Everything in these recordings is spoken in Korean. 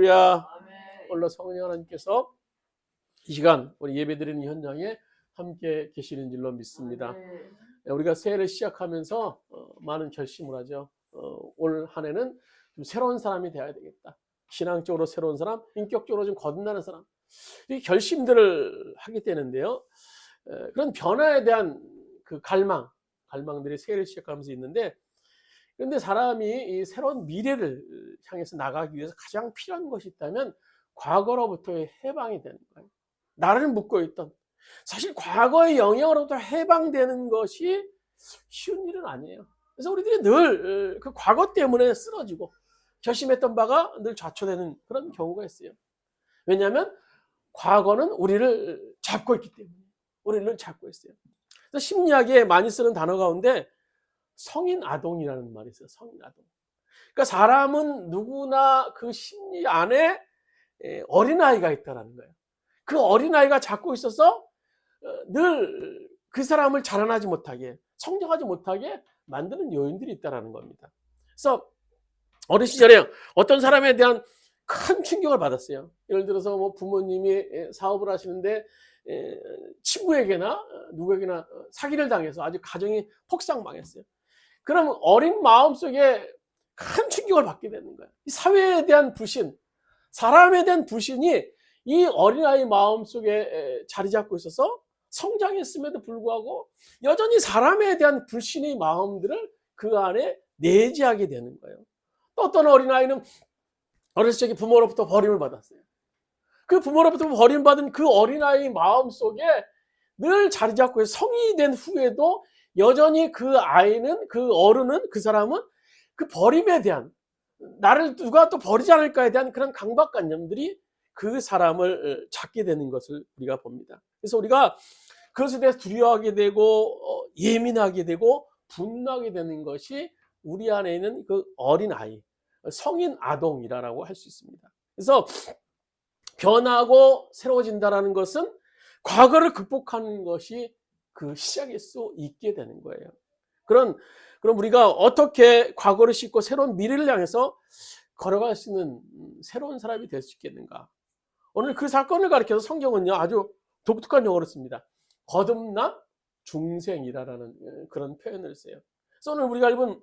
할렐루야. 홀로 성령 하나님께서 이 시간 우리 예배드리는 현장에 함께 계시는 줄로 믿습니다. 우리가 새해를 시작하면서 많은 결심을 하죠. 올 한 해는 좀 새로운 사람이 되어야 되겠다. 신앙적으로 새로운 사람, 인격적으로 좀 거듭나는 사람. 이 결심들을 하게 되는데요. 그런 변화에 대한 그 갈망들이 새해를 시작하면서 있는데, 그런데 사람이 이 새로운 미래를 향해서 나가기 위해서 가장 필요한 것이 있다면 과거로부터의 해방이 되는 거예요. 나를 묶고 있던, 사실 과거의 영향으로부터 해방되는 것이 쉬운 일은 아니에요. 그래서 우리들이 늘 그 과거 때문에 쓰러지고 결심했던 바가 늘 좌초되는 그런 경우가 있어요. 왜냐하면 과거는 우리를 잡고 있기 때문에. 우리를 잡고 있어요. 그래서 심리학에 많이 쓰는 단어 가운데 성인 아동이라는 말이 있어요. 성인 아동. 그러니까 사람은 누구나 그 심리 안에 어린아이가 있다는 거예요. 그 어린아이가 잡고 있어서 늘 그 사람을 자라나지 못하게, 성장하지 못하게 만드는 요인들이 있다는 겁니다. 그래서 어린 시절에 어떤 사람에 대한 큰 충격을 받았어요. 예를 들어서 뭐 부모님이 사업을 하시는데 친구에게나 누구에게나 사기를 당해서 아주 가정이 폭삭망했어요. 그럼 어린 마음속에 큰 충격을 받게 되는 거예요. 이 사회에 대한 불신, 사람에 대한 불신이 이 어린아이 마음속에 자리 잡고 있어서 성장했음에도 불구하고 여전히 사람에 대한 불신의 마음들을 그 안에 내재하게 되는 거예요. 또 어떤 어린아이는 어렸을 적에 부모로부터 버림을 받았어요. 그 부모로부터 버림받은 그 어린아이 마음속에 늘 자리 잡고 성인이 된 후에도 여전히 그 아이는, 그 어른은, 그 사람은 그 버림에 대한, 나를 누가 또 버리지 않을까에 대한 그런 강박관념들이 그 사람을 잡게 되는 것을 우리가 봅니다. 그래서 우리가 그것에 대해서 두려워하게 되고 예민하게 되고 분노하게 되는 것이 우리 안에 있는 그 어린아이, 성인 아동이라고 할 수 있습니다. 그래서 변하고 새로워진다는 것은 과거를 극복하는 것이 그 시작일 수 있게 되는 거예요. 그럼 우리가 어떻게 과거를 싣고 새로운 미래를 향해서 걸어갈 수 있는 새로운 사람이 될 수 있겠는가? 오늘 그 사건을 가리켜서 성경은요 아주 독특한 용어를 씁니다. 거듭남 중생이라는 그런 표현을 써요. 그래서 오늘 우리가 읽은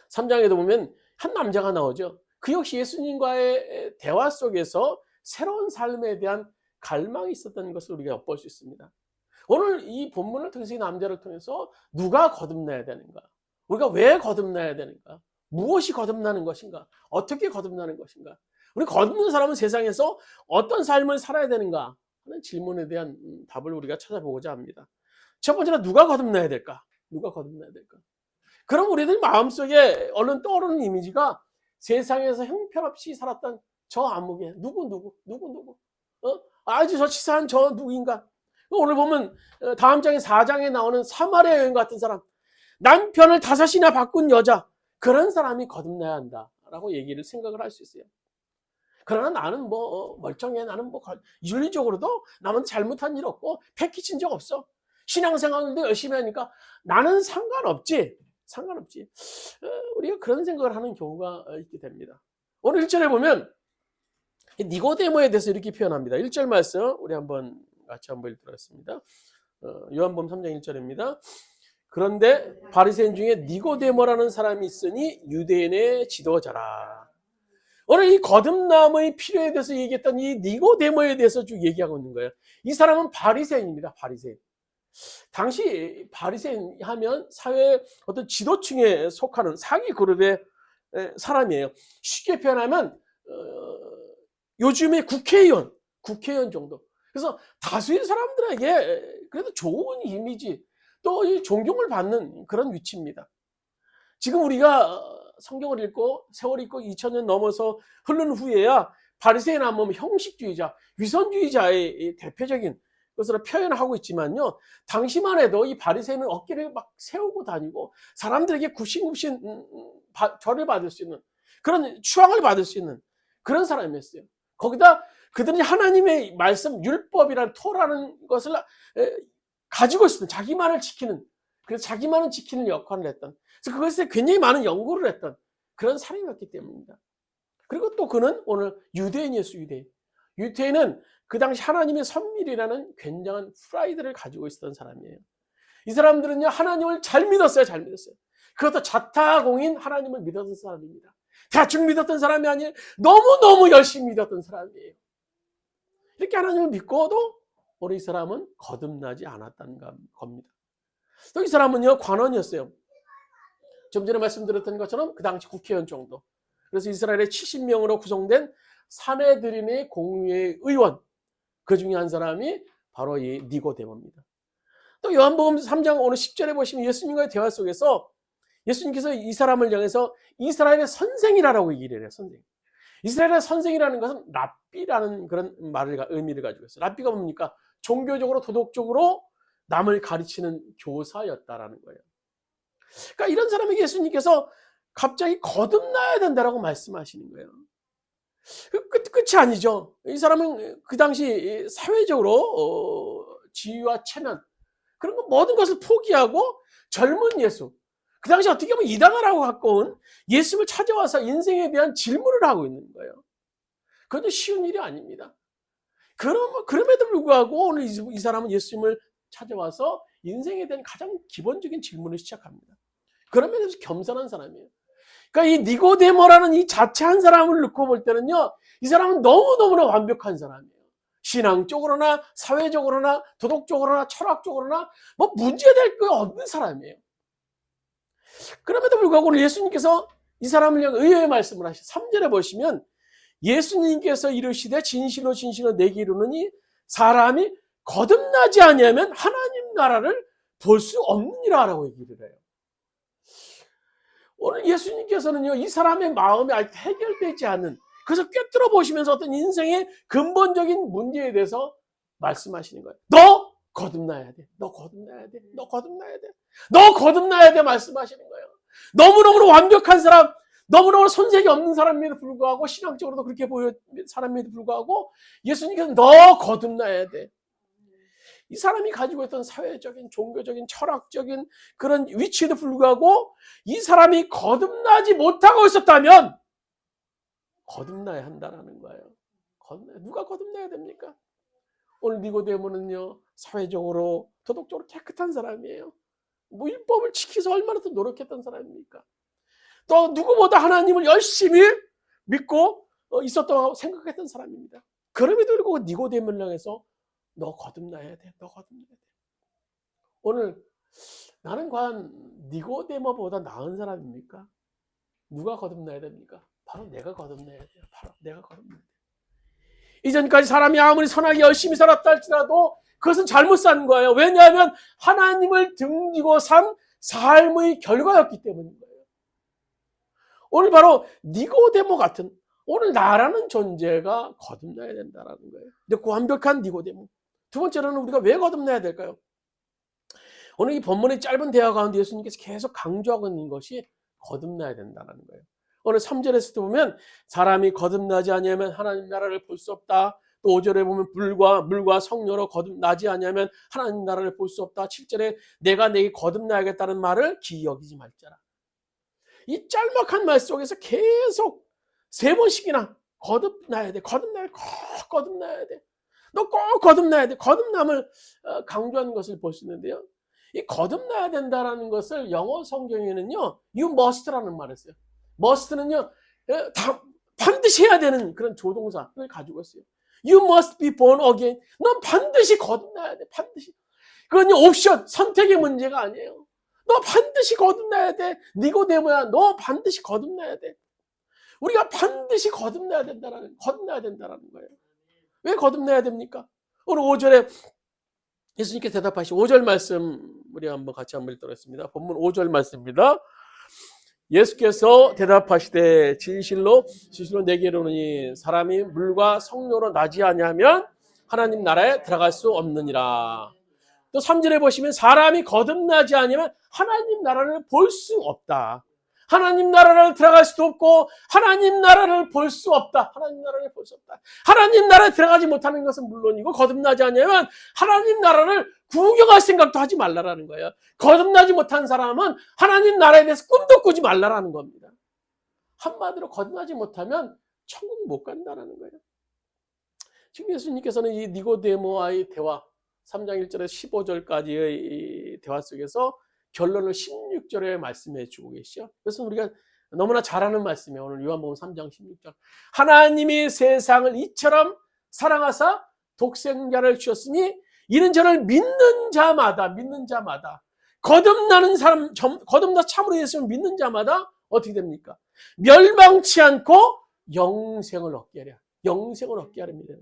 3장에도 보면 한 남자가 나오죠. 그 역시 예수님과의 대화 속에서 새로운 삶에 대한 갈망이 있었던 것을 우리가 엿볼 수 있습니다. 오늘 이 본문을 통해서 이 남자를 통해서 누가 거듭나야 되는가? 우리가 왜 거듭나야 되는가? 무엇이 거듭나는 것인가? 어떻게 거듭나는 것인가? 우리 거듭난 사람은 세상에서 어떤 삶을 살아야 되는가 하는 질문에 대한 답을 우리가 찾아보고자 합니다. 첫 번째는 누가 거듭나야 될까? 누가 거듭나야 될까? 그럼 우리들 마음속에 얼른 떠오르는 이미지가 세상에서 형편없이 살았던 저 암흑의 누구 아주 저 치사한 저 누구인가? 오늘 보면 다음 장에 4장에 나오는 사마리아 여인 같은 사람, 남편을 5이나 바꾼 여자, 그런 사람이 거듭나야 한다라고 얘기를 생각을 할 수 있어요. 그러나 나는 뭐 멀쩡해, 나는 뭐 윤리적으로도 남은 잘못한 일 없고 패키친 적 없어, 신앙생활도 열심히 하니까 나는 상관없지. 우리가 그런 생각을 하는 경우가 있게 됩니다. 오늘 1절에 보면 니고데모에 대해서 이렇게 표현합니다. 1절 말씀 우리 같이 한번 읽도록하겠습니다. 요한복음 3장 1절입니다. 그런데 바리새인 중에 니고데모라는 사람이 있으니 유대인의 지도자라. 오늘 이 거듭남의 필요에 대해서 얘기했던 이 니고데모에 대해서 쭉 얘기하고 있는 거예요. 이 사람은 바리새인입니다. 바리새인. 당시 바리새인 하면 사회 어떤 지도층에 속하는 사기 그룹의 사람이에요. 쉽게 표현하면 요즘의 국회의원 정도. 그래서 다수의 사람들에게 그래도 좋은 이미지, 또 이 존경을 받는 그런 위치입니다. 지금 우리가 성경을 읽고 세월이 있고 2000년 넘어서 흐른 후에야 바리새인 하면 형식주의자, 위선주의자의 대표적인 것으로 표현하고 있지만요, 당시만 해도 이 바리새인은 어깨를 막 세우고 다니고 사람들에게 굽신굽신 절을 받을 수 있는, 그런 추앙을 받을 수 있는 그런 사람이었어요. 거기다 그들이 하나님의 말씀, 율법이란 토라는 것을 가지고 있었던, 자기만을 지키는, 그래서 자기만을 지키는 역할을 했던, 그래서 그것에 굉장히 많은 연구를 했던 그런 사람이었기 때문입니다. 그리고 또 그는 오늘 유대인이었어요. 유대인은 그 당시 하나님의 선밀이라는 굉장한 프라이드를 가지고 있었던 사람이에요. 이 사람들은요, 하나님을 잘 믿었어요. 그것도 자타공인 하나님을 믿었던 사람입니다. 대충 믿었던 사람이 아니에요. 너무너무 열심히 믿었던 사람이에요. 이렇게 하나님을 믿고도 오늘 이 사람은 거듭나지 않았다는 겁니다. 또 이 사람은요, 관원이었어요. 좀 전에 말씀드렸던 것처럼 그 당시 국회의원 정도. 그래서 이스라엘의 70명으로 구성된 사내들인의 공의회 의원, 그 중에 한 사람이 바로 이 니고데모입니다. 또 요한복음 3장 오늘 10절에 보시면 예수님과의 대화 속에서 예수님께서 이 사람을 향해서 이스라엘의 선생이라고 얘기를 해요. 선생. 이스라엘의 선생이라는 것은 랍비라는 그런 의미를 가지고 있어요. 랍비가 뭡니까? 종교적으로 도덕적으로 남을 가르치는 교사였다라는 거예요. 그러니까 이런 사람에게 예수님께서 갑자기 거듭나야 된다라고 말씀하시는 거예요. 끝이 아니죠. 이 사람은 그 당시 사회적으로 지위와 체면 그런 거 모든 것을 포기하고 젊은 예수, 그 당시 어떻게 보면 이단하라고 갖고 온 예수님을 찾아와서 인생에 대한 질문을 하고 있는 거예요. 그것도 쉬운 일이 아닙니다. 그럼에도 불구하고 오늘 이 사람은 예수님을 찾아와서 인생에 대한 가장 기본적인 질문을 시작합니다. 그런 면에서 겸손한 사람이에요. 그러니까 이 니고데모라는 이 자체한 사람을 놓고 볼 때는요, 이 사람은 너무너무나 완벽한 사람이에요. 신앙적으로나 사회적으로나 도덕적으로나 철학적으로나 뭐 문제될 거 없는 사람이에요. 그럼에도 불구하고 오늘 예수님께서 이 사람을 향해 의외의 말씀을 하시죠. 3절에 보시면 예수님께서 이르시되 진실로 내게 이르노니 사람이 거듭나지 아니하면 하나님 나라를 볼 수 없느니라 라고 얘기를 해요. 오늘 예수님께서는요, 이 사람의 마음이 아직 해결되지 않은, 그래서 꿰뚫어 보시면서 어떤 인생의 근본적인 문제에 대해서 말씀하시는 거예요. 너 거듭나야 돼. 너 거듭나야 돼 말씀하시는 거예요. 너무너무 완벽한 사람, 너무너무 손색이 없는 사람임에도 불구하고, 신앙적으로도 그렇게 보여 사람임에도 불구하고 예수님께서 너 거듭나야 돼. 이 사람이 가지고 있던 사회적인, 종교적인, 철학적인 그런 위치에도 불구하고 이 사람이 거듭나지 못하고 있었다면 거듭나야 한다는 거예요. 누가 거듭나야 됩니까? 오늘 니고데모는요, 사회적으로, 도덕적으로 깨끗한 사람이에요. 뭐 율법을 지키서 얼마나 더 노력했던 사람입니까? 또 누구보다 하나님을 열심히 믿고 있었다고 생각했던 사람입니다. 그럼에도 불구하고 니고데모를 향해서 너 거듭나야 돼. 오늘 나는 과연 니고데모보다 나은 사람입니까? 누가 거듭나야 됩니까? 바로 내가 거듭나야 돼요. 이전까지 사람이 아무리 선하게 열심히 살았다 할지라도 그것은 잘못 산 거예요. 왜냐하면 하나님을 등지고 산 삶의 결과였기 때문인 거예요. 오늘 바로 니고데모 같은 오늘 나라는 존재가 거듭나야 된다는 거예요. 근데 그 완벽한 니고데모. 두 번째로는 우리가 왜 거듭나야 될까요? 오늘 이 본문의 짧은 대화 가운데 예수님께서 계속 강조하고 있는 것이 거듭나야 된다는 거예요. 오늘 3절에서도 보면 사람이 거듭나지 아니하면 하나님 나라를 볼 수 없다. 또 5절에 보면 물과 성령으로 거듭나지 아니하면 하나님 나라를 볼 수 없다. 7절에 내가 내게 거듭나야겠다는 말을 기억이지 말자라. 이 짤막한 말 속에서 계속 3번씩이나 거듭나야 돼. 꼭 거듭나야 돼. 너 꼭 거듭나야 돼. 거듭남을 강조하는 것을 볼 수 있는데요. 이 거듭나야 된다라는 것을 영어 성경에는요, you must라는 말을 써요. must는요, 반드시 해야 되는 그런 조동사를 가지고 있어요. You must be born again. 넌 반드시 거듭나야 돼. 반드시. 그건 옵션, 선택의 문제가 아니에요. 너 반드시 거듭나야 돼. 니고데모야, 너 반드시 거듭나야 돼. 우리가 반드시 거듭나야 된다라는 거예요. 왜 거듭나야 됩니까? 오늘 5절에 예수님께 대답하신 5절 말씀 우리 같이 한번 읽도록 하겠습니다. 본문 5절 말씀입니다. 예수께서 대답하시되 진실로 내게 이르노니 사람이 물과 성령으로 나지 아니하면 하나님 나라에 들어갈 수 없느니라. 또 3절에 보시면 사람이 거듭나지 아니하면 하나님 나라를 볼 수 없다. 하나님 나라를 들어갈 수도 없고 하나님 나라를 볼 수 없다. 하나님 나라에 들어가지 못하는 것은 물론이고 거듭나지 않으면 하나님 나라를 구경할 생각도 하지 말라라는 거예요. 거듭나지 못한 사람은 하나님 나라에 대해서 꿈도 꾸지 말라라는 겁니다. 한마디로 거듭나지 못하면 천국 못 간다라는 거예요. 지금 예수님께서는 이 니고데모와의 대화 3장 1절에서 15절까지의 대화 속에서 결론을 16절에 말씀해 주고 계시죠. 그래서 우리가 너무나 잘 아는 말씀이에요. 오늘 요한복음 3장 16절. 하나님이 세상을 이처럼 사랑하사 독생자를 주셨으니 이는 저를 믿는 자마다 거듭나는 사람, 거듭나 참으로 예수를 믿는 자마다 어떻게 됩니까? 멸망치 않고 영생을 얻게 하려. 영생을 얻게 하렵니다.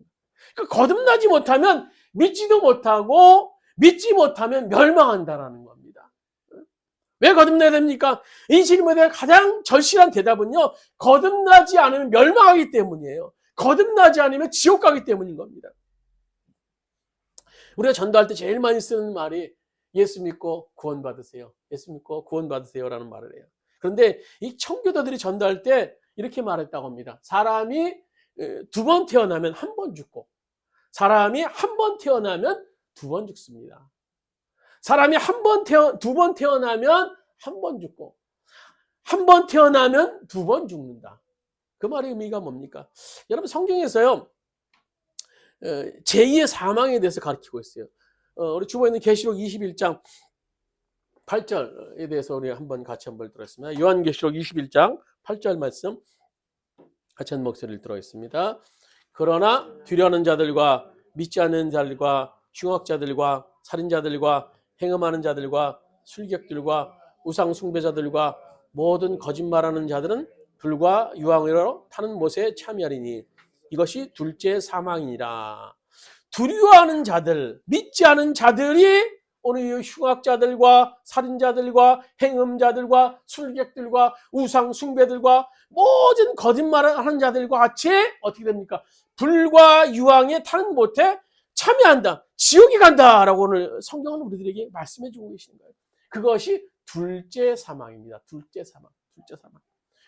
그러니까 거듭나지 못하면 믿지도 못하고 믿지 못하면 멸망한다라는 겁니다. 왜 거듭나야 됩니까? 이 질문에 대한 가장 절실한 대답은요, 거듭나지 않으면 멸망하기 때문이에요. 거듭나지 않으면 지옥 가기 때문인 겁니다. 우리가 전도할 때 제일 많이 쓰는 말이 예수 믿고 구원받으세요. 예수 믿고 구원받으세요라는 말을 해요. 그런데 이 청교도들이 전도할 때 이렇게 말했다고 합니다. 사람이 두 번 태어나면 한 번 죽고, 사람이 한 번 태어나면 두 번 죽습니다. 사람이 두 번 태어나면 한 번 죽고, 한 번 태어나면 두 번 죽는다. 그 말의 의미가 뭡니까? 여러분, 성경에서요, 제2의 사망에 대해서 가르치고 있어요. 우리 주보에 있는 계시록 21장 8절에 대해서 우리 같이 한번 들었습니다. 요한계시록 21장 8절 말씀 같이 한 목소리를 들어있습니다. 그러나 두려워하는 자들과 믿지 않는 자들과 흉악자들과 살인자들과 행음하는 자들과 술객들과 우상 숭배자들과 모든 거짓말하는 자들은 불과 유황으로 타는 못에 참여하리니 이것이 둘째 사망이니라. 두려워하는 자들, 믿지 않은 자들이 오늘 흉악자들과 살인자들과 행음자들과 술객들과 우상 숭배들과 모든 거짓말을 하는 자들과 같이 어떻게 됩니까? 불과 유황에 타는 못에 참여한다. 지옥에 간다라고 오늘 성경은 우리들에게 말씀해 주고 계시는 거예요. 그것이 둘째 사망입니다. 둘째 사망.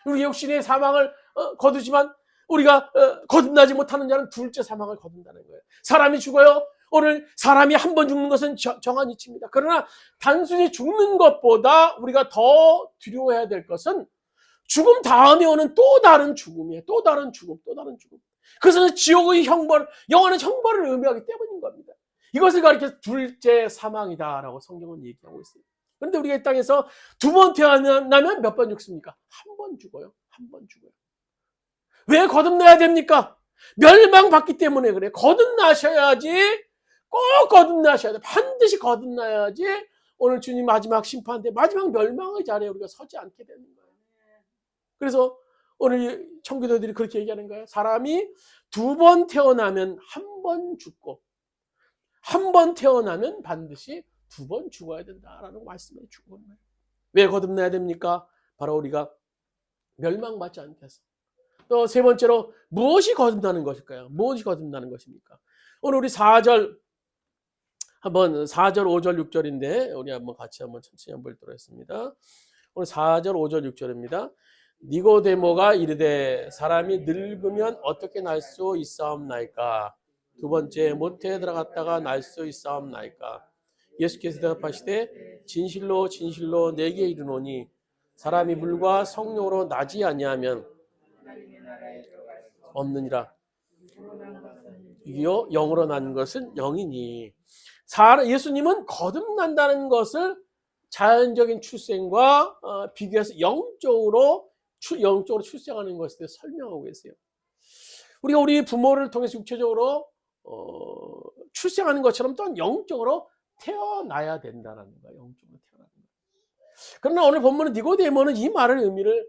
우리 육신의 사망을 거두지만 우리가 거듭나지 못하는 자는 둘째 사망을 거둔다는 거예요. 사람이 죽어요. 오늘 사람이 한 번 죽는 것은 정한 이치입니다. 그러나 단순히 죽는 것보다 우리가 더 두려워해야 될 것은 죽음 다음에 오는 또 다른 죽음이에요. 또 다른 죽음. 그것은 지옥의 형벌, 영원한 형벌을 의미하기 때문인 겁니다. 이것을 가리켜서 둘째 사망이다라고 성경은 얘기하고 있어요. 그런데 우리가 이 땅에서 두 번 태어나면 몇 번 죽습니까? 한 번 죽어요. 왜 거듭나야 됩니까? 멸망받기 때문에 그래요. 거듭나셔야지. 꼭 거듭나셔야 돼요. 반드시 거듭나야지 오늘 주님 마지막 심판 때 마지막 멸망의 자리에 우리가 서지 않게 되는 거예요. 그래서 오늘 청교도들이 그렇게 얘기하는 거예요. 사람이 두 번 태어나면 한 번 죽고 한 번 태어나면 반드시 두 번 죽어야 된다라는 말씀을 주고 있는 거예요. 왜 거듭나야 됩니까? 바로 우리가 멸망받지 않게 해서. 또 세 번째로 무엇이 거듭나는 것일까요? 무엇이 거듭나는 것입니까? 오늘 우리 4절 5절 6절인데 우리 한번 같이 천천히 한번 읽도록 하겠습니다. 오늘 4절 5절 6절입니다. 니고데모가 이르되 사람이 늙으면 어떻게 날 수 있사옵나이까? 두 번째 모태에 들어갔다가 날 수 있사옵나이까? 예수께서 대답하시되 진실로 진실로 내게 이르노니 사람이 물과 성령으로 나지 아니하면 없느니라. 이요 영으로 난 것은 영이니. 예수님은 거듭난다는 것을 자연적인 출생과 비교해서 영적으로 출생하는 것에 대해 설명하고 계세요. 우리가 우리 부모를 통해서 육체적으로 출생하는 것처럼 또한 영적으로 태어나야 된다는 거예요. 영적으로 태어나는 거예요. 그러나 오늘 본문은 니고데모는 이 말의 의미를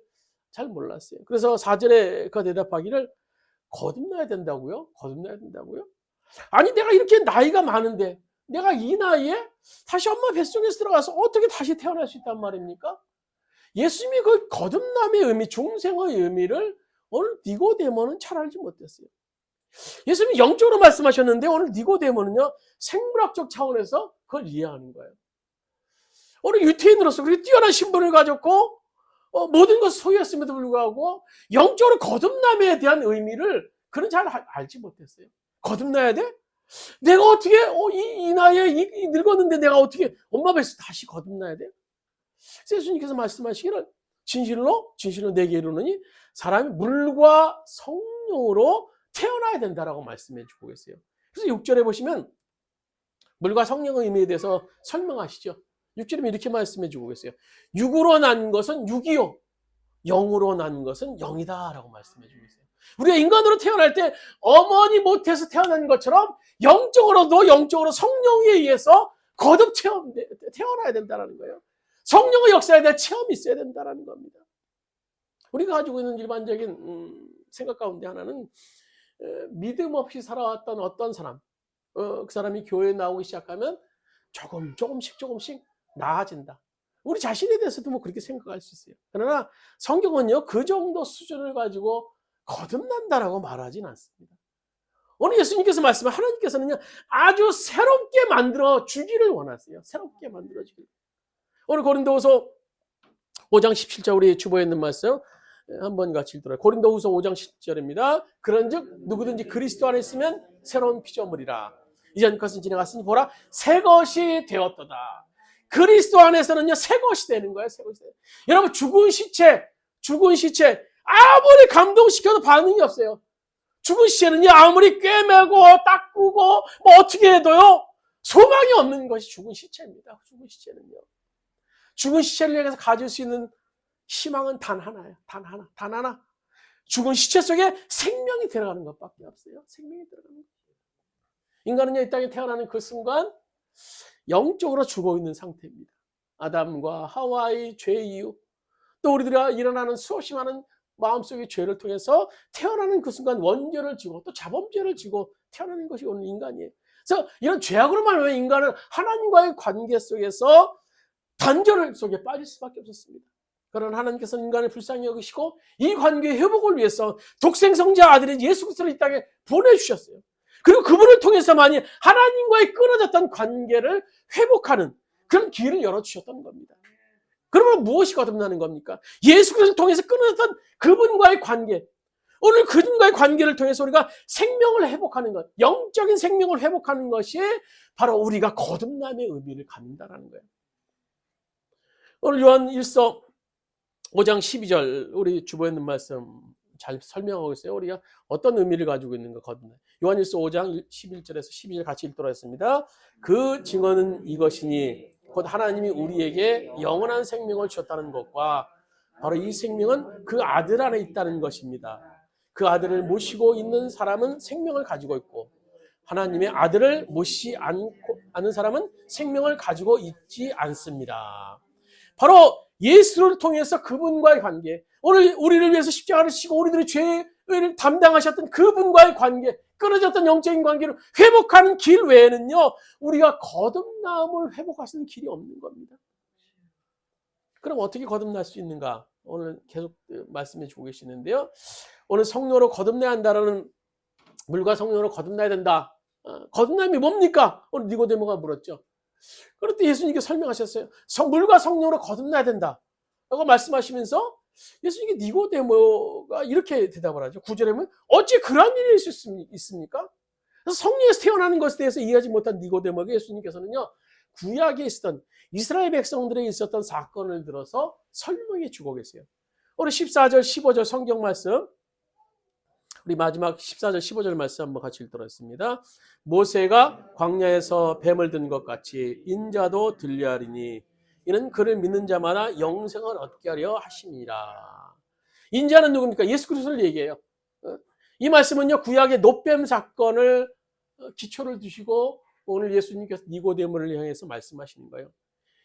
잘 몰랐어요. 그래서 4절에 그 대답하기를 거듭나야 된다고요? 아니 내가 이렇게 나이가 많은데 내가 이 나이에 다시 엄마 뱃속에서 들어가서 어떻게 다시 태어날 수 있단 말입니까? 예수님이 그 거듭남의 의미, 중생의 의미를 오늘 니고데모는 잘 알지 못했어요. 예수님이 영적으로 말씀하셨는데 오늘 니고데모는요 생물학적 차원에서 그걸 이해하는 거예요. 오늘 유태인으로서 그렇게 뛰어난 신분을 가졌고 모든 것을 소유했음에도 불구하고 영적으로 거듭남에 대한 의미를 그는 잘 알지 못했어요. 거듭나야 돼? 내가 어떻게 이 나이에 늙었는데 내가 어떻게 엄마 뱃에서 다시 거듭나야 돼? 예수님께서 말씀하시기를 진실로 내게 이르노니 사람이 물과 성령으로 태어나야 된다라고 말씀해 주고 계세요. 그래서 6절에 보시면 물과 성령의 의미에 대해서 설명하시죠. 6절에 이렇게 말씀해 주고 계세요. 육으로 난 것은 육이요, 영으로 난 것은 영이다라고 말씀해 주고 계세요. 우리가 인간으로 태어날 때 어머니 못해서 태어난 것처럼 영적으로 성령에 의해서 거듭 태어나야 된다는 거예요. 성령의 역사에 대한 체험이 있어야 된다는 겁니다. 우리가 가지고 있는 일반적인 생각 가운데 하나는 믿음 없이 살아왔던 어떤 사람, 그 사람이 교회에 나오기 시작하면 조금씩 나아진다. 우리 자신에 대해서도 뭐 그렇게 생각할 수 있어요. 그러나 성경은요, 그 정도 수준을 가지고 거듭난다라고 말하진 않습니다. 오늘 예수님께서 말씀한 하나님께서는요, 아주 새롭게 만들어 주기를 원하세요. 새롭게 만들어 주기를. 오늘 고린도후서 5장 17절 우리 주보에 있는 말씀 한번 같이 읽도록. 고린도후서 5장 10절입니다. 그런즉 누구든지 그리스도 안에 있으면 새로운 피조물이라. 이전 것은 지나갔으니 보라 새 것이 되었도다. 그리스도 안에서는요, 새 것이 되는 거예요. 새 것이. 여러분, 죽은 시체 아무리 감동시켜도 반응이 없어요. 죽은 시체는요, 아무리 꿰매고 닦고 뭐 어떻게 해도요, 소망이 없는 것이 죽은 시체입니다. 죽은 시체는요. 죽은 시체를 향해서 가질 수 있는 희망은 단 하나예요. 단 하나. 죽은 시체 속에 생명이 들어가는 것밖에 없어요. 생명이 들어가는 것. 인간은요, 이 땅에 태어나는 그 순간 영적으로 죽어 있는 상태입니다. 아담과 하와의 죄 이후, 또 우리들이 일어나는 수없이 많은 마음속의 죄를 통해서 태어나는 그 순간 원죄를 지고 또 자범죄를 지고 태어나는 것이 오늘 인간이에요. 그래서 이런 죄악으로 말하면 인간은 하나님과의 관계 속에서 단절 속에 빠질 수밖에 없었습니다. 그러나 하나님께서는 인간을 불쌍히 여기시고 이 관계의 회복을 위해서 독생성자 아들인 예수 그리스도를 이 땅에 보내주셨어요. 그리고 그분을 통해서만이 하나님과의 끊어졌던 관계를 회복하는 그런 기회를 열어주셨던 겁니다. 그러면 무엇이 거듭나는 겁니까? 예수 그리스도를 통해서 끊어졌던 그분과의 관계, 오늘 그분과의 관계를 통해서 우리가 생명을 회복하는 것, 영적인 생명을 회복하는 것이 바로 우리가 거듭남의 의미를 갖는다는 거예요. 오늘 요한 1서 5장 12절 우리 주보에 있는 말씀 잘 설명하고 있어요. 우리가 어떤 의미를 가지고 있는가 거듭나. 요한 1서 5장 11절에서 12절 같이 읽도록 하겠습니다. 그 증언은 이것이니 곧 하나님이 우리에게 영원한 생명을 주셨다는 것과 바로 이 생명은 그 아들 안에 있다는 것입니다. 그 아들을 모시고 있는 사람은 생명을 가지고 있고 하나님의 아들을 모시지 않는 사람은 생명을 가지고 있지 않습니다. 바로 예수를 통해서 그분과의 관계, 오늘 우리를 위해서 십자가를 지고 우리들의 죄를 담당하셨던 그분과의 관계, 끊어졌던 영적인 관계를 회복하는 길 외에는요, 우리가 거듭남을 회복할 수 있는 길이 없는 겁니다. 그럼 어떻게 거듭날 수 있는가? 오늘 계속 말씀해 주고 계시는데요. 오늘 성령으로 거듭나야 한다라는, 물과 성령으로 거듭나야 된다. 거듭남이 뭡니까? 오늘 니고데모가 물었죠. 그럴 때 예수님께 설명하셨어요. 물과 성령으로 거듭나야 된다 라고 말씀하시면서 예수님께 니고데모가 이렇게 대답을 하죠. 9절에 보면 어찌 그런 일이 있을 수 있습니까? 그래서 성령에서 태어나는 것에 대해서 이해하지 못한 니고데모에게 예수님께서는요, 구약에 있었던 이스라엘 백성들에 있었던 사건을 들어서 설명해 주고 계세요. 오늘 14절 15절 성경 말씀, 우리 마지막 14절 15절 말씀 한번 같이 읽도록 하겠습니다. 모세가 광야에서 뱀을 든 것 같이 인자도 들려하리니 이는 그를 믿는 자마다 영생을 얻게 하려 하심이라. 인자는 누굽니까? 예수 그리스도를 얘기해요. 이 말씀은요, 구약의 놋뱀 사건을 기초를 두시고 오늘 예수님께서 니고데모를 향해서 말씀하시는 거예요.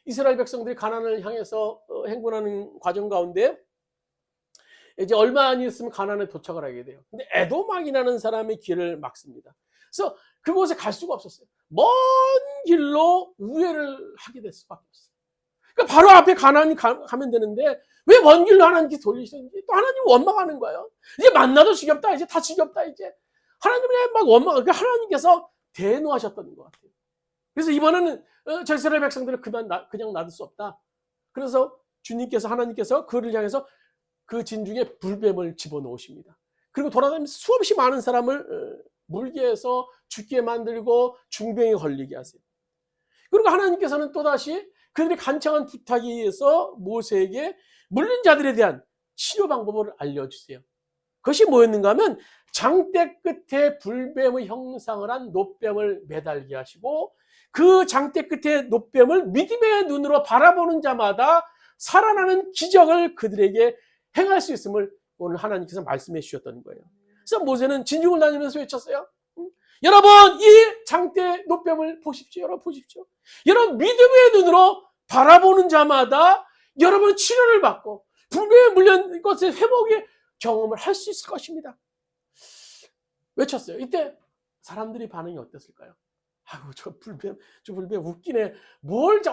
이스라엘 백성들이 가나안을 향해서 행군하는 과정 가운데 이제 얼마 안 있으면 가나안에 도착을 하게 돼요. 근데 에돔왕이라는 사람의 길을 막습니다. 그래서 그곳에 갈 수가 없었어요. 먼 길로 우회를 하게 될 수밖에 없어요. 그러니까 바로 앞에 가나안이 가면 되는데 왜 먼 길로 하나님께 돌리시는지 또 하나님 원망하는 거예요. 이제 만나도 지겹다. 이제 다 지겹다. 이제 하나님의 막 원망. 그러니까 하나님께서 대노하셨던 것 같아요. 그래서 이번에는 저 이스라엘 백성들을 그냥 놔둘 수 없다. 그래서 주님께서 하나님께서 그를 향해서 그 진중에 불뱀을 집어넣으십니다. 그리고 돌아다니면서 수없이 많은 사람을 물게 해서 죽게 만들고 중병에 걸리게 하세요. 그리고 하나님께서는 또다시 그들이 간청한 부탁에 의해서 모세에게 물린 자들에 대한 치료 방법을 알려주세요. 그것이 뭐였는가 하면 장대 끝에 불뱀의 형상을 한 놋뱀을 매달게 하시고 그 장대 끝에 놋뱀을 믿음의 눈으로 바라보는 자마다 살아나는 기적을 그들에게 행할 수 있음을 오늘 하나님께서 말씀해 주셨던 거예요. 그래서 모세는 진중을 다니면서 외쳤어요. 여러분, 이 장대 놋뱀을 보십시오. 여러분 보십시오. 여러분 믿음의 눈으로 바라보는 자마다 여러분 치료를 받고 불뱀에 물린 것의 회복의 경험을 할 수 있을 것입니다. 외쳤어요. 이때 사람들이 반응이 어땠을까요? 아이고 저 불뱀 웃기네.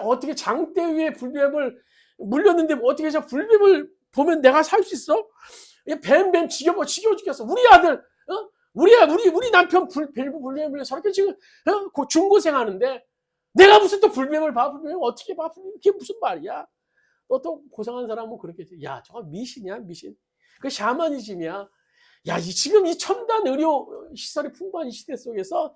어떻게 장대 위에 불뱀을 물렸는데 어떻게 저 불뱀을 보면 내가 살 수 있어? 뱀 지겨워 죽겠어. 우리 아들, 우리 남편 불뱀에 물려 저렇게 지금 중고생 하는데 내가 무슨 또 불뱀을 봐? 불뱀을 어떻게 봐? 그게 무슨 말이야? 또 고생한 사람은 그렇게 야 저거 미신이야 미신. 그 샤머니즘이야. 야, 지금 이 첨단 의료 시설이 풍부한 이 시대 속에서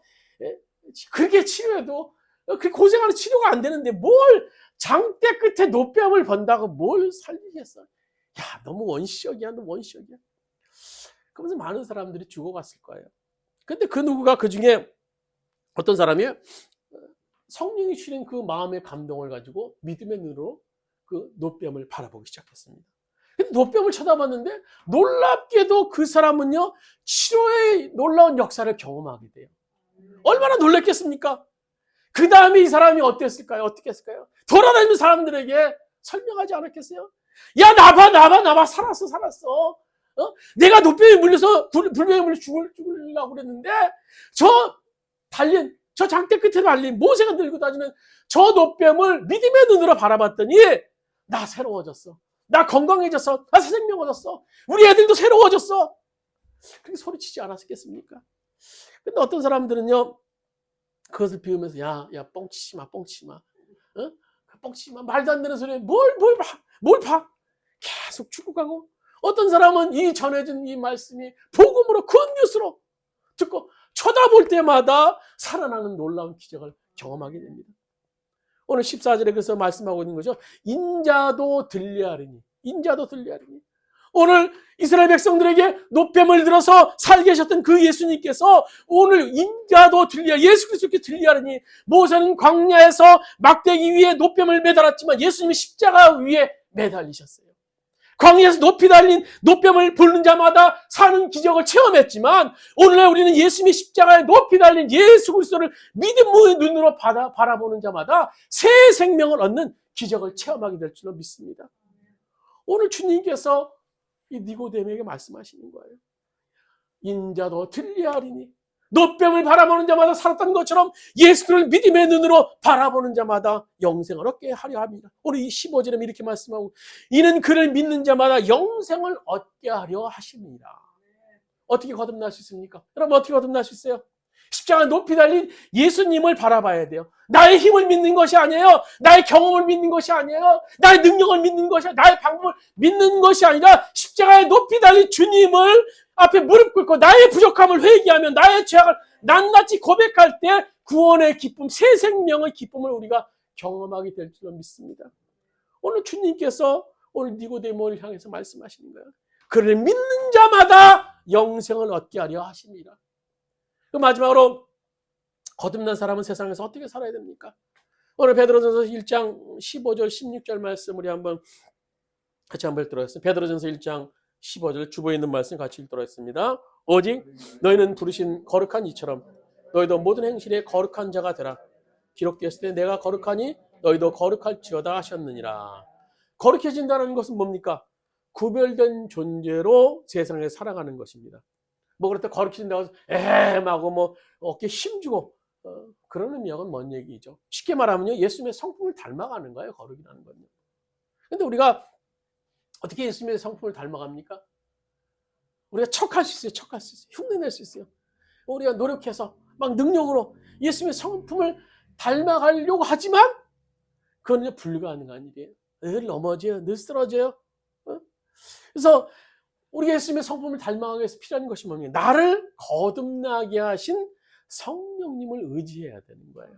그렇게 치료해도 그렇게 고생하는 치료가 안 되는데 뭘 장대 끝에 놋뱀을 번다고 뭘 살리겠어? 야, 너무 원시적이야, 너무 원시적이야. 그러면서 많은 사람들이 죽어갔을 거예요. 근데 그 누구가 그 중에 어떤 사람이 성령이 주신 그 마음의 감동을 가지고 믿음의 눈으로 그 놋뱀을 바라보기 시작했습니다. 놋뱀을 쳐다봤는데 놀랍게도 그 사람은요 치료의 놀라운 역사를 경험하게 돼요. 얼마나 놀랐겠습니까? 그 다음에 이 사람이 어땠을까요? 어떻게 했을까요? 돌아다니는 사람들에게 설명하지 않았겠어요? 야 나봐 살았어. 내가 놋뱀에 물려서 불뱀에 물려 죽으려고 그랬는데 저 장대 끝에 달린 모세가 들고 다니는 저 놋뱀을 믿음의 눈으로 바라봤더니 나 새로워졌어. 나 건강해졌어. 나 새 생명 얻었어. 우리 애들도 새로워졌어. 그렇게 소리치지 않았겠습니까? 근데 어떤 사람들은요, 그것을 비우면서, 야, 뻥치지 마. 뻥치지 마. 말도 안 되는 소리에 뭘 봐. 계속 죽어가고, 어떤 사람은 이 전해진 이 말씀이 복음으로 굿뉴스로 듣고 쳐다볼 때마다 살아나는 놀라운 기적을 경험하게 됩니다. 오늘 14절에 그래서 말씀하고 있는 거죠. 인자도 들리하리니. 오늘 이스라엘 백성들에게 놋뱀을 들어서 살게 하셨던 그 예수님께서 오늘 인자도 예수 그리스도께 들리하리니 모세는 광야에서 막대기 위에 놋뱀을 매달았지만 예수님이 십자가 위에 매달리셨어요. 광야에서 높이 달린 놋뱀을 보는 자마다 사는 기적을 체험했지만 오늘날 우리는 예수님의 십자가에 높이 달린 예수 그리스도를 믿음의 눈으로 바라보는 자마다 새 생명을 얻는 기적을 체험하게 될 줄로 믿습니다. 오늘 주님께서 이 니고데모에게 말씀하시는 거예요. 인자도 들리하리니 놋뱀을 바라보는 자마다 살았던 것처럼 예수를 믿음의 눈으로 바라보는 자마다 영생을 얻게 하려 합니다. 오늘 이 15절에 이렇게 말씀하고 이는 그를 믿는 자마다 영생을 얻게 하려 하십니다. 어떻게 거듭날 수 있습니까? 여러분 어떻게 거듭날 수 있어요? 십자가 높이 달린 예수님을 바라봐야 돼요. 나의 힘을 믿는 것이 아니에요. 나의 경험을 믿는 것이 아니에요. 나의 능력을 믿는 것이 아니에요. 나의 방법을 믿는 것이 아니라 십자가에 높이 달린 주님을 앞에 무릎 꿇고 나의 부족함을 회개하며 나의 죄악을 낱낱이 고백할 때 구원의 기쁨, 새 생명의 기쁨을 우리가 경험하게 될 줄로 믿습니다. 오늘 주님께서 오늘 니고데모를 향해서 말씀하시는 거예요. 그를 믿는 자마다 영생을 얻게 하려 하십니다. 그 마지막으로 거듭난 사람은 세상에서 어떻게 살아야 됩니까? 오늘 베드로전서 1장 15절 16절 말씀 우리 같이 한번 읽도록 하겠습니다. 베드로전서 1장 15절 주보에 있는 말씀 같이 읽도록 하겠습니다. 오직 너희는 부르신 거룩한 이처럼 너희도 모든 행실에 거룩한 자가 되라. 기록되었을 때 내가 거룩하니 너희도 거룩할지어다 하셨느니라. 거룩해진다는 것은 뭡니까? 구별된 존재로 세상에 살아가는 것입니다. 뭐 그럴 때 거룩해진다고 해서 에헴하고 뭐 어깨 힘주고 그런 의미하고는 먼 얘기죠. 쉽게 말하면요, 예수님의 성품을 닮아가는 거예요, 거룩이라는 건요. 근데 우리가 어떻게 예수님의 성품을 닮아갑니까? 우리가 척할 수 있어요. 흉내낼 수 있어요. 우리가 노력해서 막 능력으로 예수님의 성품을 닮아가려고 하지만 그건 불가능한 일이에요. 늘 넘어져요. 늘 쓰러져요. 그래서 우리가 예수님의 성품을 닮아가기 위해서 필요한 것이 뭡니까? 나를 거듭나게 하신 성령님을 의지해야 되는 거예요.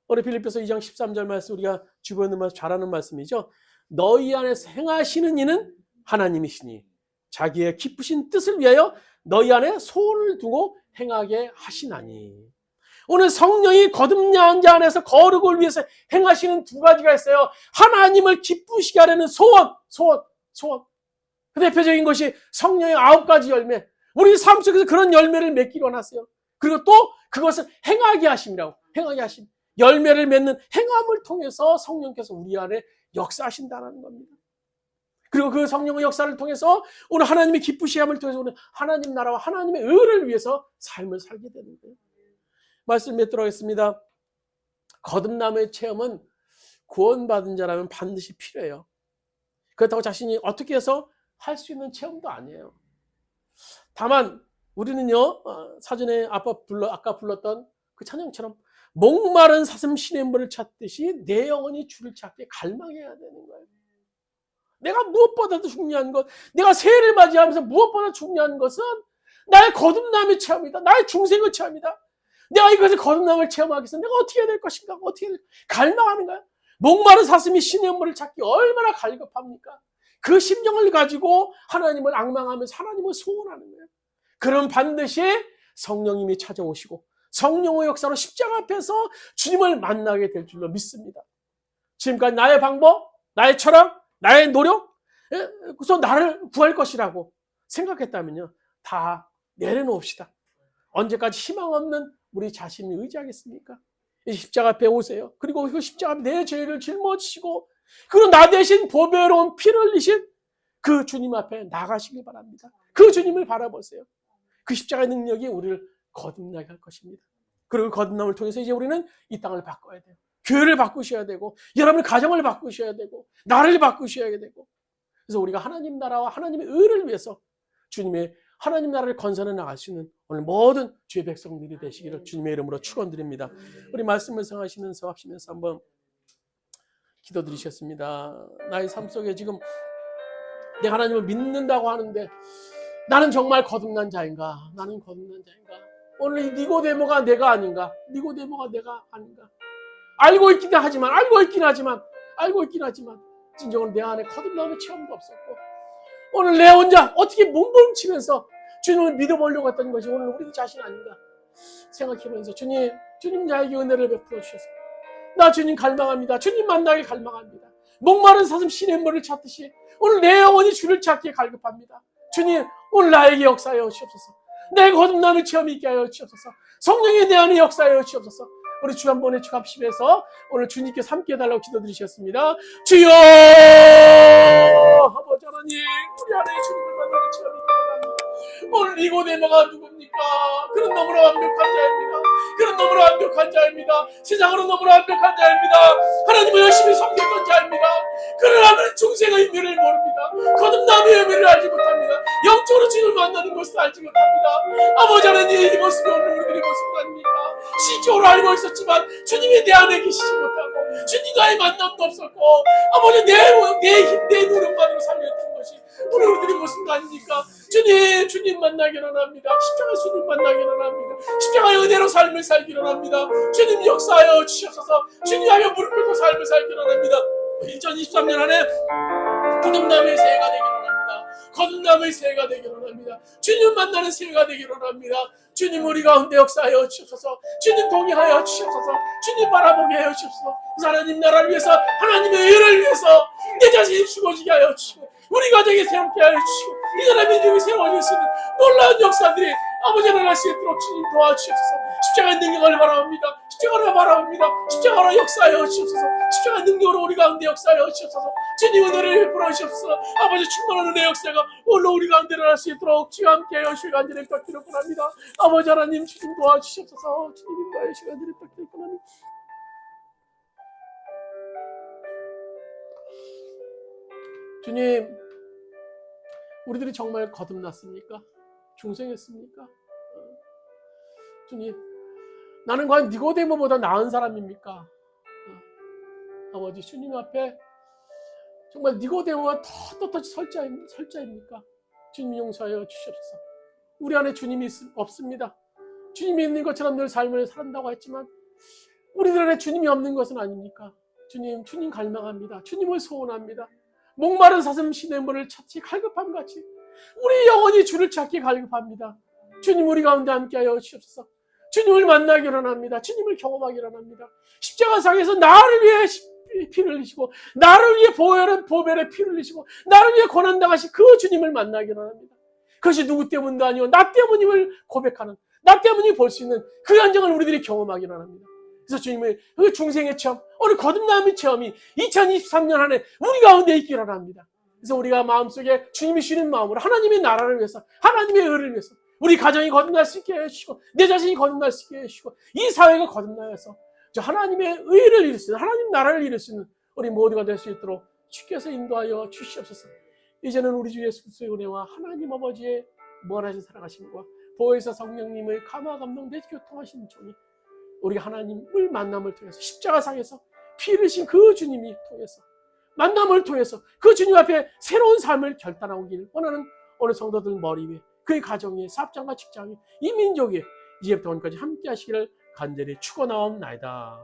오늘 빌립보서 2장 13절 말씀 우리가 주변에 잘 아는 말씀이죠. 너희 안에서 행하시는 이는 하나님이시니 자기의 기쁘신 뜻을 위하여 너희 안에 소원을 두고 행하게 하시나니. 오늘 성령이 거듭난 자 안에서 거룩을 위해서 행하시는 두 가지가 있어요. 하나님을 기쁘시게 하려는 소원. 그 대표적인 것이 성령의 9가지 열매. 우리 삶 속에서 그런 열매를 맺기로 하세요. 그리고 또 그것을 행하게 하심이라고. 행하게 하심. 열매를 맺는 행함을 통해서 성령께서 우리 안에 역사하신다는 겁니다. 그리고 그 성령의 역사를 통해서 오늘 하나님의 기쁘시함을 통해서 오늘 하나님 나라와 하나님의 의를 위해서 삶을 살게 되는 거예요. 말씀 맺도록 하겠습니다. 거듭남의 체험은 구원받은 자라면 반드시 필요해요. 그렇다고 자신이 어떻게 해서 할 수 있는 체험도 아니에요. 다만 우리는요, 사전에 아까 불렀던 그 찬양처럼 목마른 사슴 시냇물을 찾듯이 내 영혼이 주를 찾게 갈망해야 되는 거예요. 내가 무엇보다도 중요한 것, 내가 새해를 맞이하면서 무엇보다 중요한 것은 나의 거듭남의 체험이다. 나의 중생의 체험이다. 내가 이것을 거듭남을 체험하기 위해서 내가 어떻게 해야 될 것인가? 어떻게 해야 될 갈망하는 거야. 목마른 사슴이 시냇물을 찾기 얼마나 갈급합니까? 그 심정을 가지고 하나님을 앙망하면서 하나님을 소원하는 거예요. 그럼 반드시 성령님이 찾아오시고 성령의 역사로 십자가 앞에서 주님을 만나게 될 줄로 믿습니다. 지금까지 나의 방법, 나의 철학, 나의 노력, 그래서 나를 구할 것이라고 생각했다면요, 다 내려놓읍시다. 언제까지 희망 없는 우리 자신을 의지하겠습니까? 이 십자가 앞에 오세요. 그리고 그 십자가 앞에 내 죄를 짊어지시고 그리고 나 대신 보배로운 피를 흘리신 그 주님 앞에 나가시길 바랍니다. 그 주님을 바라보세요. 그 십자가의 능력이 우리를 거듭나게 할 것입니다. 그리고 거듭남을 통해서 이제 우리는 이 땅을 바꿔야 돼요. 교회를 바꾸셔야 되고 여러분의 가정을 바꾸셔야 되고 나를 바꾸셔야 되고, 그래서 우리가 하나님 나라와 하나님의 의를 위해서 주님의 하나님 나라를 건설해 나갈 수 있는 오늘 모든 주의 백성들이 되시기를 주님의 이름으로 축원드립니다. 우리 말씀을 생각하시면서 합시면서 한번 기도드리셨습니다. 나의 삶 속에 지금 내가 하나님을 믿는다고 하는데 나는 정말 거듭난 자인가? 나는 거듭난 자인가? 오늘 이 니고데모가 내가 아닌가? 니고데모가 내가 아닌가? 알고 있긴 하지만 진정으로 내 안에 거듭남의 체험도 없었고 오늘 내 혼자 어떻게 몸부림치면서 주님을 믿어보려고 했던 것이 오늘 우리 자신 아닌가 생각하면서 주님 나에게 은혜를 베풀어 주셔서 나 주님 갈망합니다. 주님 만나길 갈망합니다. 목마른 사슴 시냇물을 찾듯이 오늘 내 영혼이 주를 찾기에 갈급합니다. 주님 오늘 나에게 역사하여 주옵소서. 내 거듭남의 체험이 있게 하여 주옵소서. 성령이 내 안에 역사하여 주옵소서. 우리 주 한 번에 축합심에서 오늘 주님께서 함께 해달라고 기도드리셨습니다. 주여 아버지 하나님 우리 안에 주님을 만나는 체험이 있게 바랍니다. 오늘 니고데모가 누굽니까? 그는 너무나 완벽한 자입니다. 세상으로 너무나 완벽한 자입니다. 하나님을 열심히 섬겼던 자입니다. 그러나 그는 중생의 의미를 모릅니다. 거듭남의 의미를 알지 못합니다. 영적으로 주님을 만나는 것을 알지 못합니다. 아버지 하나님 이 모습이 오늘 우리들의 모습 아닙니까? 시적으로 알고 있었지만 주님이 내 안에 계시지 못하고 주님과의 만남도 없었고 아버지 내 힘, 내 노력만으로 살렸던 것이 오늘 우리들의 모습 아닙니까? 주님 만나기를 원합니다. 십자가 주님 만나기를 원합니다. 십자가의 은혜로 삶을 살기를 원합니다. 주님 역사하여 주셔서 주님 하여 무릎 꿇고 삶을 살기를 원합니다. 2023년 안에 거듭남의 새해가 되기를 원합니다. 거듭남의 새해가 되기를 원합니다. 주님 만나는 새해가 되기를 원합니다. 주님 우리 가운데 역사하여 주셔서 주님 동의하여 주셔서 주님 바라보게 하여 주셔서 하나님 나라를 위해서 하나님의 의를 위해서 내 자신이 죽어지게 하여 주시고 우리 가정이 새롭게 하여 주시고 이 나라 민족이 새로워질 수 있는 놀라운 역사들이 아버지 일어날 수 있도록 주님 도와주시옵소서. 십자가의 능력을 바라봅니다. 십자가로 역사하여 주시옵소서. 십자가의 능력으로 우리 가운데 역사하여 주시옵소서. 주님 은혜를 베풀어 주시옵소서. 아버지 충만한 은혜 역사가 오늘 우리 가운데 일어날 수 있도록 주와 함께하여 주의 간절히 부탁드릴 뿐합니다. 아버지 하나님 주님 도와주시옵소서. 주님과의 시간을 부탁드릴 뿐합니다. 주님, 우리들이 정말 거듭났습니까? 중생했습니까? 주님, 나는 과연 니고데모보다 나은 사람입니까? 아버지, 주님 앞에 정말 니고데모가 떳떳이 설자입니까? 주님 용서하여 주시옵소서. 우리 안에 주님이 없습니다. 주님이 있는 것처럼 늘 삶을 산다고 했지만 우리들 안에 주님이 없는 것은 아닙니까? 주님 갈망합니다. 주님을 소원합니다. 목마른 사슴 시냇물을 찾지 갈급함같이 우리 영혼이 주를 찾기 갈급합니다. 주님 우리 가운데 함께하여 주옵소서. 주님을 만나기를 원합니다. 주님을 경험하기를 원합니다. 십자가상에서 나를 위해 피를 흘리시고 나를 위해 보혈의 피를 흘리시고 나를 위해 고난당하신 그 주님을 만나기를 원합니다. 그것이 누구 때문도 아니고 나 때문임을 고백하는, 나 때문이 볼 수 있는 그 현장을 우리들이 경험하기를 원합니다. 그래서 주님의 그 중생의 체험, 오늘 거듭남의 체험이 2023년 안에 우리 가운데 있기를 원합니다. 그래서 우리가 마음속에 주님이 주시는 마음으로 하나님의 나라를 위해서, 하나님의 의를 위해서 우리 가정이 거듭날 수 있게 해주시고 내 자신이 거듭날 수 있게 해주시고 이 사회가 거듭나서 하나님의 의를 이룰 수 있는, 하나님 나라를 이룰 수 있는 우리 모두가 될 수 있도록 주께서 인도하여 주시옵소서. 이제는 우리 주 예수 그리스도의 은혜와 하나님 아버지의 무한하신 사랑하심과 보혜사 성령님의 감화 감동 내지 교통하시는 종이 우리가 하나님을 만남을 통해서 십자가상에서 피 흘리신 그 주님이 통해서 만남을 통해서 그 주님 앞에 새로운 삶을 결단하길 원하는 오늘 성도들 머리 위에 그의 가정에 사업장과 직장에 이 민족에 이제부터 오늘까지 함께 하시기를 간절히 축원하옵나이다.